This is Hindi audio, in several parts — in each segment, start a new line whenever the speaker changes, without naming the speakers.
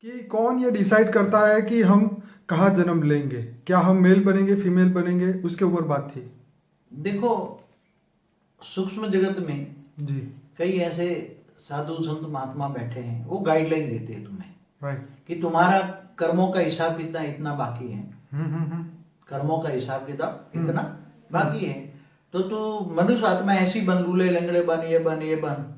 कि कौन ये डिसाइड करता है कि हम कहाँ जन्म लेंगे, क्या हम मेल बनेंगे फीमेल बनेंगे, उसके ऊपर बात थी।
देखो, सूक्ष्म जगत में
जी।
कई ऐसे साधु संत महात्मा बैठे हैं, वो गाइडलाइन देते हैं तुम्हें
राइट।
कि तुम्हारा कर्मों का हिसाब कितना इतना बाकी है।
हम्म।
कर्मों का हिसाब किताब
हम्म,
इतना बाकी है। तो तू मनुष्य आत्मा ऐसी बन, लूले लंगड़े बन, ये बन ये बन।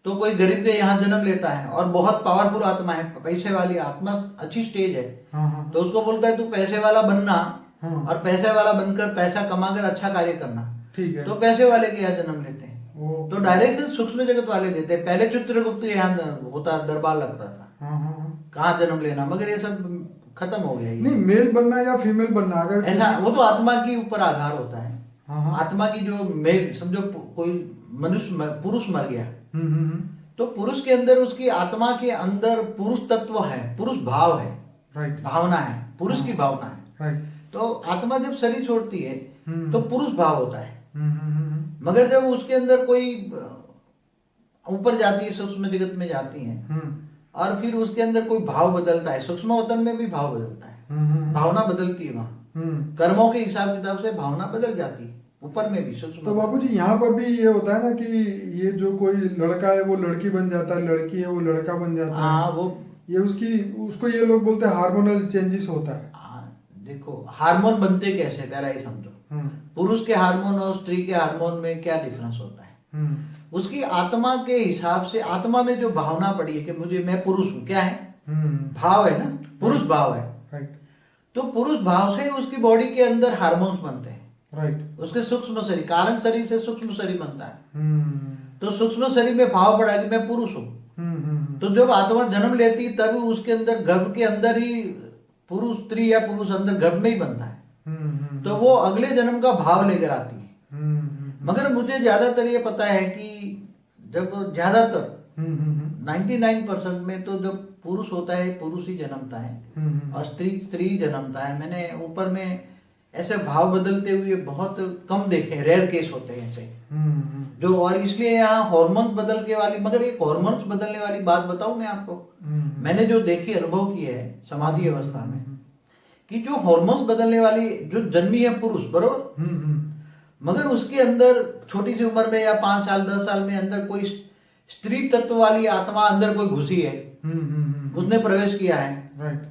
तो कोई गरीब के यहाँ जन्म लेता है और बहुत पावरफुल आत्मा है, पैसे वाली आत्मा, अच्छी स्टेज है,
हाँ।
तो उसको बोलता है तू पैसे वाला बनना
हाँ।
और पैसे वाला बनकर पैसा कमाकर अच्छा कार्य करना।
ठीक है।
तो पैसे वाले के यहाँ जन्म लेते हैं।
वो
तो डायरेक्शन सूक्ष्म जगत वाले देते हैं। पहले चित्रगुप्त के यहाँ होता, दरबार लगता था,
हाँ।
कहाँ जन्म लेना, मगर ये सब खत्म हो गया
नहीं,
ये।
मेल बनना या फीमेल बनना, अगर
ऐसा वो तो आत्मा के ऊपर आधार होता है।
हाँ।
आत्मा की जो मेल, समझो कोई मनुष्य पुरुष मर गया,
हम्म।
तो पुरुष के अंदर, उसकी आत्मा के अंदर पुरुष तत्व है, पुरुष भाव है,
राइट।
भावना है, पुरुष की भावना है।
राइट।
तो आत्मा जब शरीर छोड़ती है
हम्म।
तो पुरुष भाव होता है।
हम्म।
मगर जब उसके अंदर कोई ऊपर जाती है, सूक्ष्म जगत में जाती है, और फिर उसके अंदर कोई भाव बदलता है, सूक्ष्म वतन में भी भाव बदलता है, भावना बदलती है वहां, कर्मों के हिसाब किताब से भावना बदल जाती है, ऊपर में भी सूक्ष्म।
तो बाबूजी, यहाँ पर भी ये होता है ना कि ये जो कोई लड़का है वो लड़की बन जाता है, लड़की है वो लड़का बन जाता है।
हाँ, वो
ये उसको ये लोग बोलते हैं हार्मोनल चेंजेस होता है।
देखो, हार्मोन बनते कैसे, पहला ही समझो। पुरुष के हार्मोन और स्त्री के हार्मोन में क्या डिफरेंस होता है? उसकी आत्मा के हिसाब से, आत्मा में जो भावना पड़ी है कि मैं पुरुष हूं, क्या है? भाव है ना, पुरुष भाव है।
राइट।
तो पुरुष भाव से उसकी बॉडी के अंदर हार्मोन्स बनते हैं।
राइट।
उसके सूक्ष्म शरीर, कारण शरीर से सूक्ष्म शरीर बनता है। तो सूक्ष्म शरीर में भाव पड़ा कि मैं पुरुष हूं। तो जब आत्मा जन्म लेती तब उसके अंदर, गर्भ के अंदर ही पुरुष, स्त्री या पुरुष अंदर गर्भ में ही बनता है। तो वो अगले जन्म का भाव लेकर आती है। मगर मुझे ज्यादातर ये पता है कि जब ज्यादातर 99% में तो जब पुरुष होता है, पुरुष ही जन्मता है, और स्त्री जन्मता है। मैंने ऊपर में ऐसे भाव बदलते हुए बहुत कम देखे, रेयर केस होते हैं ऐसे जो। और इसलिए यहाँ हॉर्मोन्स बदल के वाली, मगर एक हॉर्मोन्स बदलने वाली बात बताऊं मैं आपको, मैंने जो देखी, अनुभव की है समाधि अवस्था में, कि जो हॉर्मोन्स बदलने वाली जो जन्मी है पुरुष, बरोबर, मगर उसके अंदर छोटी सी उम्र में या 5 साल 10 साल में अंदर कोई स्त्री तत्व वाली आत्मा अंदर कोई घुसी है, उसने प्रवेश किया है।
राइट।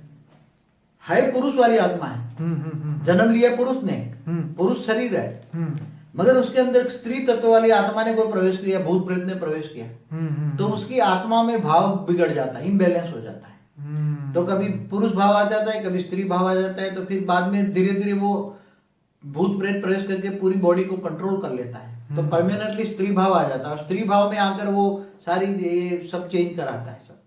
है पुरुष वाली आत्मा है, जन्म लिया पुरुष ने, पुरुष शरीर है, मगर उसके अंदर स्त्री तत्व वाली आत्मा ने कोई प्रवेश किया, भूत प्रेत ने प्रवेश किया, तो उसकी आत्मा में भाव बिगड़ जाता है, इम्बैलेंस हो जाता है। तो कभी पुरुष भाव आ जाता है, कभी स्त्री भाव आ जाता है, तो फिर बाद में धीरे धीरे वो भूत प्रेत प्रवेश करके पूरी बॉडी को कंट्रोल कर लेता है। तो परमानेंटली स्त्री भाव आ जाता है, और स्त्री भाव में आकर वो सारी ये सब चेंज कराता है सब।